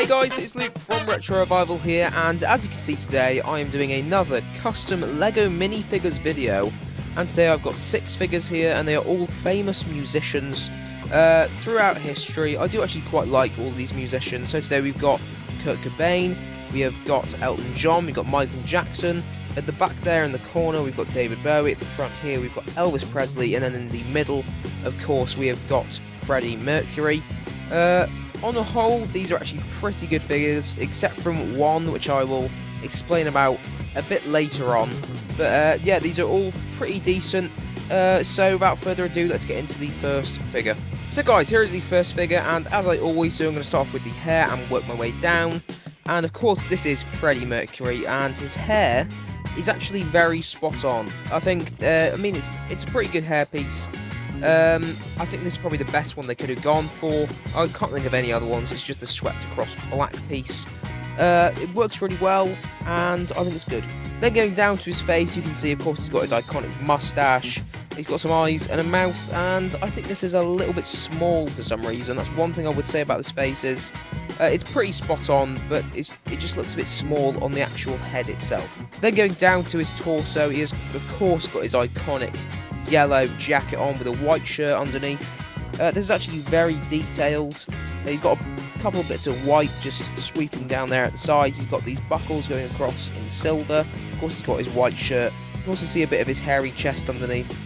Hey guys, it's Luke from RetroRevival here, and as you can see today, I am doing another custom LEGO minifigures video. And today I've got 6 figures here, and they are all famous musicians throughout history. I do actually quite like all these musicians. So today we've got Cobain, we have got Elton John, we've got Michael Jackson. At the back there in the corner we've got David Bowie, at the front here we've got Elvis Presley, and then in the middle, of course, we have got Freddy Mercury. On the whole, these are actually pretty good figures, except from one, which I will explain about a bit later on. But yeah, these are all pretty decent. So without further ado, let's get into the first figure. So guys, here is the first figure, and as I always do, I'm going to start off with the hair and work my way down. And of course, this is Freddie Mercury, and his hair is actually very spot on. I think, I mean, it's a pretty good hairpiece. I think this is probably the best one they could have gone for. I can't think of any other ones. It's just the swept across black piece. It works really well, and I think it's good. Then going down to his face, you can see, of course, he's got his iconic mustache. He's got some eyes and a mouth, and I think this is a little bit small for some reason. That's one thing I would say about this face is it's pretty spot on, but it just looks a bit small on the actual head itself. Then going down to his torso, he has, of course, got his iconic yellow jacket on with a white shirt underneath. This is actually very detailed. He's got a couple of bits of white just sweeping down there at the sides. He's got these buckles going across in silver. Of course, he's got his white shirt. You can also see a bit of his hairy chest underneath.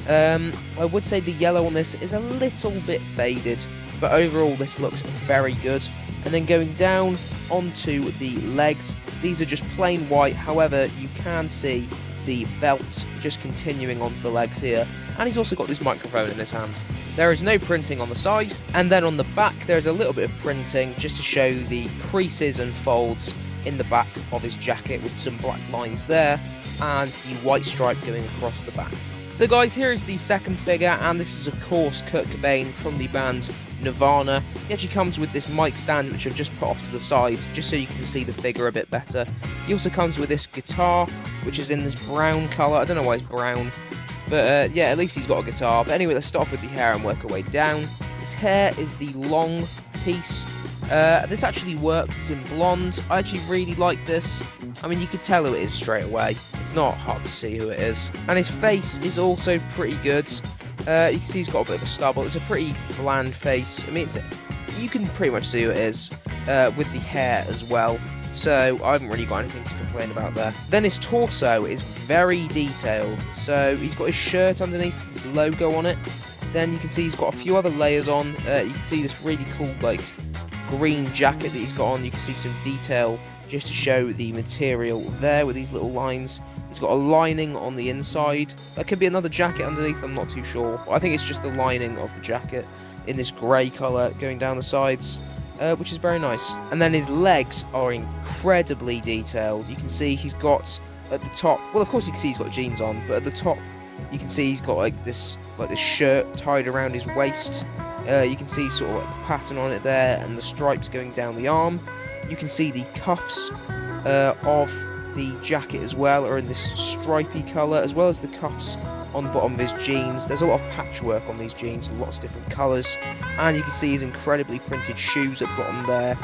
I would say the yellow on this is a little bit faded, but overall this looks very good. And then going down onto the legs, these are just plain white. However, you can see the belt just continuing onto the legs here, and he's also got this microphone in his hand. There is no printing on the side, and then on the back there's a little bit of printing just to show the creases and folds in the back of his jacket with some black lines there and the white stripe going across the back. So guys, here is the second figure, and this is of course Kurt Cobain from the band Nirvana. He actually comes with this mic stand which I've just put off to the side just so you can see the figure a bit better. He also comes with this guitar which is in this brown colour. I don't know why it's brown, but yeah, at least he's got a guitar. But anyway, let's start off with the hair and work our way down. His hair is the long piece. This actually works, it's in blonde. I actually really like this. I mean, you could tell who it is straight away. It's not hard to see who it is. And his face is also pretty good. You can see he's got a bit of a stubble. It's a pretty bland face. I mean, you can pretty much see who it is with the hair as well. So I haven't really got anything to complain about there. Then his torso is very detailed. So he's got his shirt underneath this logo on it. Then you can see he's got a few other layers on. You can see this really cool, like, green jacket that he's got on. You can see some detail just to show the material there with these little lines. He's got a lining on the inside. That could be another jacket underneath, I'm not too sure. But I think it's just the lining of the jacket in this grey colour going down the sides, which is very nice. And then his legs are incredibly detailed. You can see he's got at the top, well, of course you can see he's got jeans on, but at the top you can see he's got like this shirt tied around his waist. You can see sort of like the pattern on it there and the stripes going down the arm. You can see the cuffs of the jacket as well are in this stripy colour, as well as the cuffs on the bottom of his jeans. There's a lot of patchwork on these jeans, lots of different colours, and you can see his incredibly printed shoes at the bottom there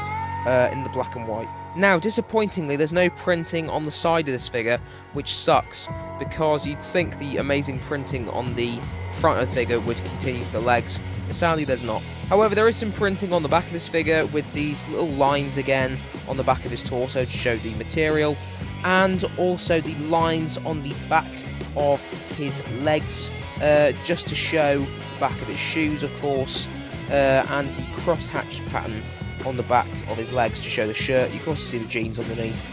in the black and white. Now, disappointingly, there's no printing on the side of this figure, which sucks, because you'd think the amazing printing on the front of the figure would continue to the legs, but sadly there's not. However, there is some printing on the back of this figure with these little lines again on the back of his torso to show the material, and also the lines on the back of his legs just to show the back of his shoes, of course, and the cross-hatched pattern on the back of his legs to show the shirt. You can also see the jeans underneath.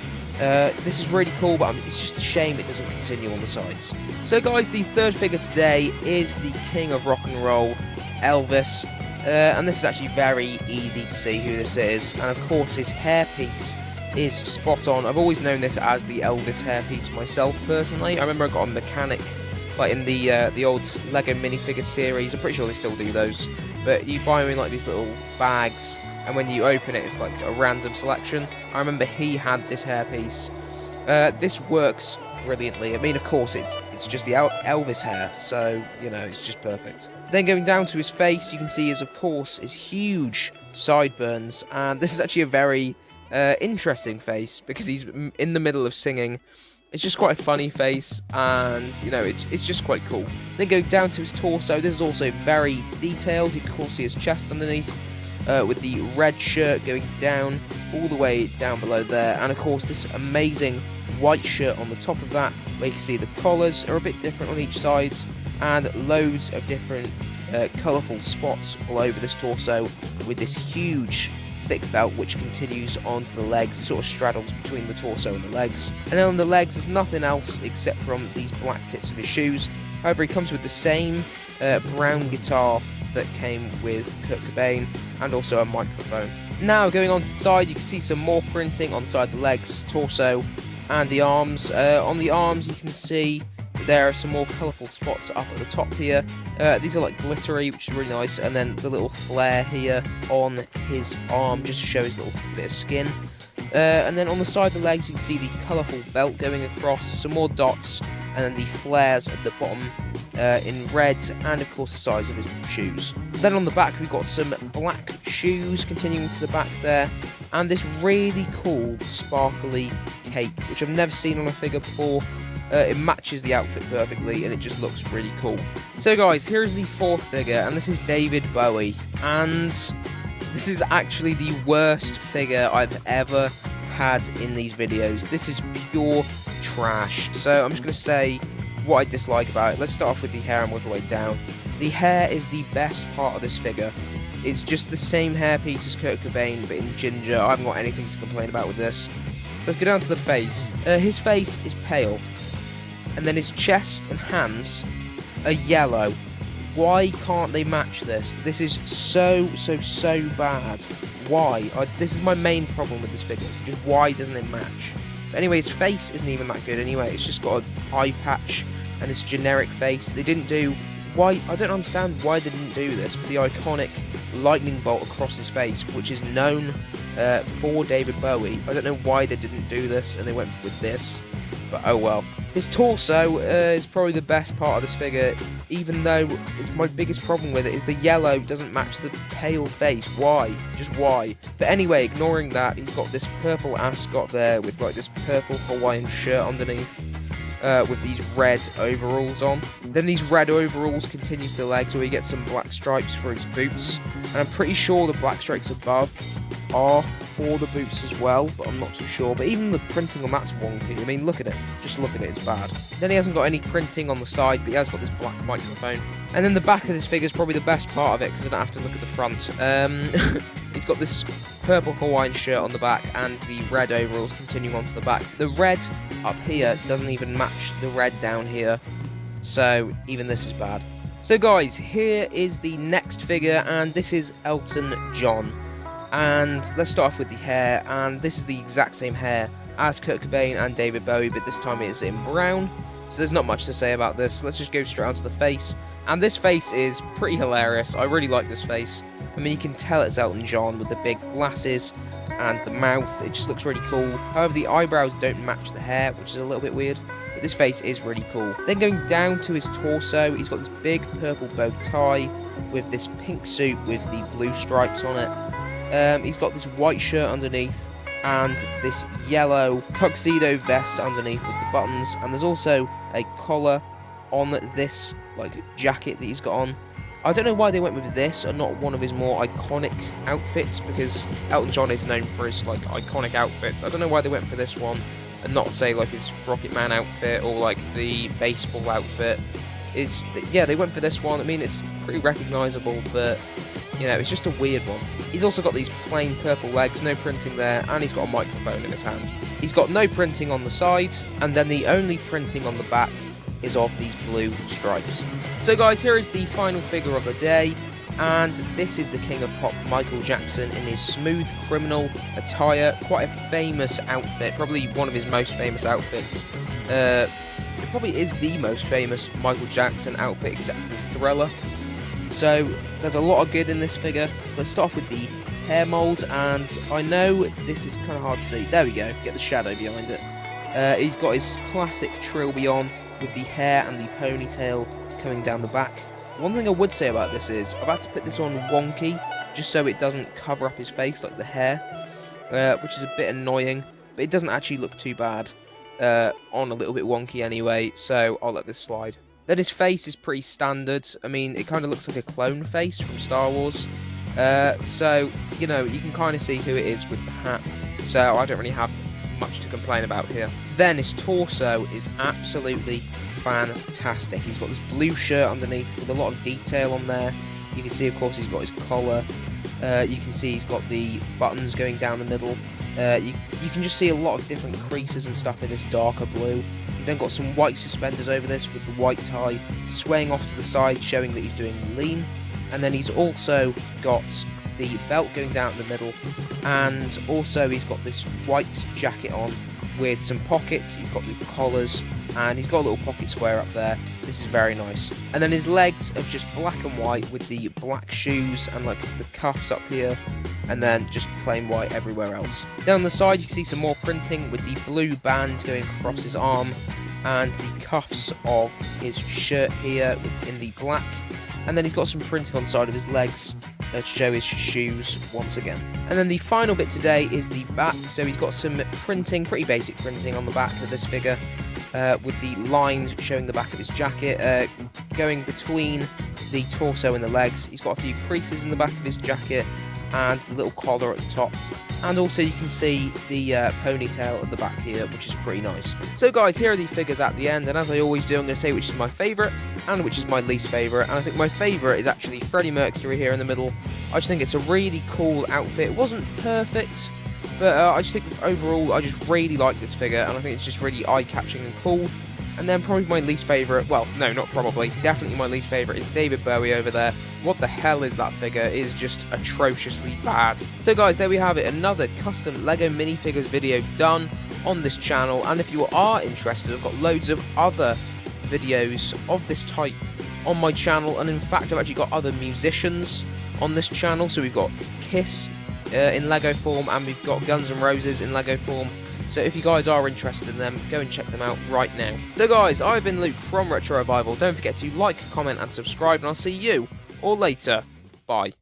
This is really cool, but it's just a shame it doesn't continue on the sides. So guys, the third figure today is the king of rock and roll, Elvis, and this is actually very easy to see who this is, and of course his hairpiece is spot on. I've always known this as the Elvis hairpiece myself personally. I remember I got a mechanic like in the old LEGO minifigure series. I'm pretty sure they still do those, but you buy them in like these little bags, and when you open it, it's like a random selection. I remember he had this hairpiece. This works brilliantly. I mean, of course, it's just the Elvis hair, so, you know, it's just perfect. Then going down to his face, you can see is, of course, his huge sideburns, and this is actually a very interesting face because he's in the middle of singing. It's just quite a funny face, and you know, it's just quite cool. Then going down to his torso, this is also very detailed. You can of course see his chest underneath, with the red shirt going down all the way down below there, and of course this amazing white shirt on the top of that, where you can see the collars are a bit different on each side, and loads of different colourful spots all over this torso, with this huge thick belt which continues onto the legs. It sort of straddles between the torso and the legs. And then on the legs there's nothing else except from these black tips of his shoes. However, he comes with the same brown guitar that came with Kurt Cobain, and also a microphone. Now going on to the side, you can see some more printing on the side of the legs, torso, and the arms. On the arms you can see there are some more colourful spots up at the top here. These are like glittery, which is really nice, and then the little flare here on his arm just to show his little bit of skin. And then on the side of the legs you can see the colourful belt going across, some more dots, and then the flares at the bottom in red, and of course the size of his shoes. Then on the back we've got some black shoes continuing to the back there, and this really cool sparkly cape, which I've never seen on a figure before. It matches the outfit perfectly, and it just looks really cool. So guys, here is the fourth figure, and this is David Bowie, and this is actually the worst figure I've ever had in these videos. This is pure trash. So I'm just going to say what I dislike about it. Let's start off with the hair and work our way down. The hair is the best part of this figure. It's just the same hairpiece as Kurt Cobain, but in ginger. I haven't got anything to complain about with this. Let's go down to the face. His face is pale, and then his chest and hands are yellow. Why can't they match this? This is so bad. Why? This is my main problem with this figure. Just why doesn't it match? But anyway, his face isn't even that good anyway. It's just got an eye patch and this generic face. They didn't do... Why? I don't understand why they didn't do this, but the iconic lightning bolt across his face, which is known for David Bowie. I don't know why they didn't do this and they went with this, but oh well. His torso is probably the best part of this figure, even though it's my biggest problem with it is the yellow doesn't match the pale face. Why? Just why? But anyway, ignoring that, he's got this purple ascot there with like this purple Hawaiian shirt underneath, with these red overalls on. Then these red overalls continue to the legs where you get some black stripes for his boots, and I'm pretty sure the black stripes above are for the boots as well, but I'm not too sure. But even the printing on that's wonky. I mean, look at it. Just look at it, it's bad. Then he hasn't got any printing on the side, but he has got this black microphone. And then the back of this figure is probably the best part of it, because I don't have to look at the front. He's got this purple Hawaiian shirt on the back, and the red overalls continuing onto the back. The red up here doesn't even match the red down here, so even this is bad. So guys, here is the next figure, and this is Elton John. And let's start off with the hair, and this is the exact same hair as Kurt Cobain and David Bowie, but this time it is in brown, so there's not much to say about this. Let's just go straight onto the face, and this face is pretty hilarious. I really like this face. I mean, you can tell it's Elton John with the big glasses and the mouth. It just looks really cool. However, the eyebrows don't match the hair, which is a little bit weird, but this face is really cool. Then going down to his torso, he's got this big purple bow tie with this pink suit with the blue stripes on it. He's got this white shirt underneath and this yellow tuxedo vest underneath with the buttons, and there's also a collar on this like jacket that he's got on. I don't know why they went with this and not one of his more iconic outfits, because Elton John is known for his like iconic outfits. I don't know why they went for this one and not say like his Rocket Man outfit or like the baseball outfit. Yeah, they went for this one. I mean, it's pretty recognisable, but you know, it's just a weird one. He's also got these plain purple legs, no printing there, and he's got a microphone in his hand. He's got no printing on the side, and then the only printing on the back is of these blue stripes. So guys, here is the final figure of the day, and this is the King of Pop, Michael Jackson, in his smooth criminal attire. Quite a famous outfit, probably one of his most famous outfits. It probably is the most famous Michael Jackson outfit except for Thriller. So there's a lot of good in this figure. So let's start off with the hair mould, and I know this is kind of hard to see. There we go, get the shadow behind it. He's got his classic trilby on with the hair and the ponytail coming down the back. One thing I would say about this is I've had to put this on wonky just so it doesn't cover up his face like the hair, which is a bit annoying, but it doesn't actually look too bad, on a little bit wonky anyway, so I'll let this slide. Then his face is pretty standard. I mean, it kind of looks like a clone face from Star Wars, so, you know, you can kind of see who it is with the hat, so I don't really have much to complain about here. Then his torso is absolutely fantastic. He's got this blue shirt underneath with a lot of detail on there. You can see, of course, he's got his collar. You can see he's got the buttons going down the middle. You can just see a lot of different creases and stuff in this darker blue. He's then got some white suspenders over this with the white tie swaying off to the side, showing that he's doing lean. And then he's also got the belt going down the middle, and also he's got this white jacket on with some pockets. He's got the collars, and he's got a little pocket square up there. This is very nice. And then his legs are just black and white with the black shoes and like the cuffs up here, and then just plain white everywhere else. Down the side you can see some more printing with the blue band going across his arm, and the cuffs of his shirt here in the black. And then he's got some printing on the side of his legs to show his shoes once again. And then the final bit today is the back. So he's got some printing, pretty basic printing on the back of this figure, with the lines showing the back of his jacket, going between the torso and the legs. He's got a few creases in the back of his jacket, and the little collar at the top. And also you can see the ponytail at the back here, which is pretty nice. So guys, here are the figures at the end, and as I always do, I'm going to say which is my favourite and which is my least favourite. And I think my favourite is actually Freddy Mercury here in the middle. I just think it's a really cool outfit. It wasn't perfect, but I just think overall I just really like this figure, and I think it's just really eye-catching and cool. And then probably my least favourite, well, no, not probably, definitely my least favourite is David Bowie over there. What the hell is that figure? It is just atrociously bad. So guys, there we have it, another custom LEGO minifigures video done on this channel. And if you are interested, I've got loads of other videos of this type on my channel. And in fact, I've actually got other musicians on this channel. So we've got Kiss in LEGO form, and we've got Guns N' Roses in LEGO form. So if you guys are interested in them, go and check them out right now. So guys, I've been Luke from RetroRevival. Don't forget to like, comment and subscribe, and I'll see you all later. Bye.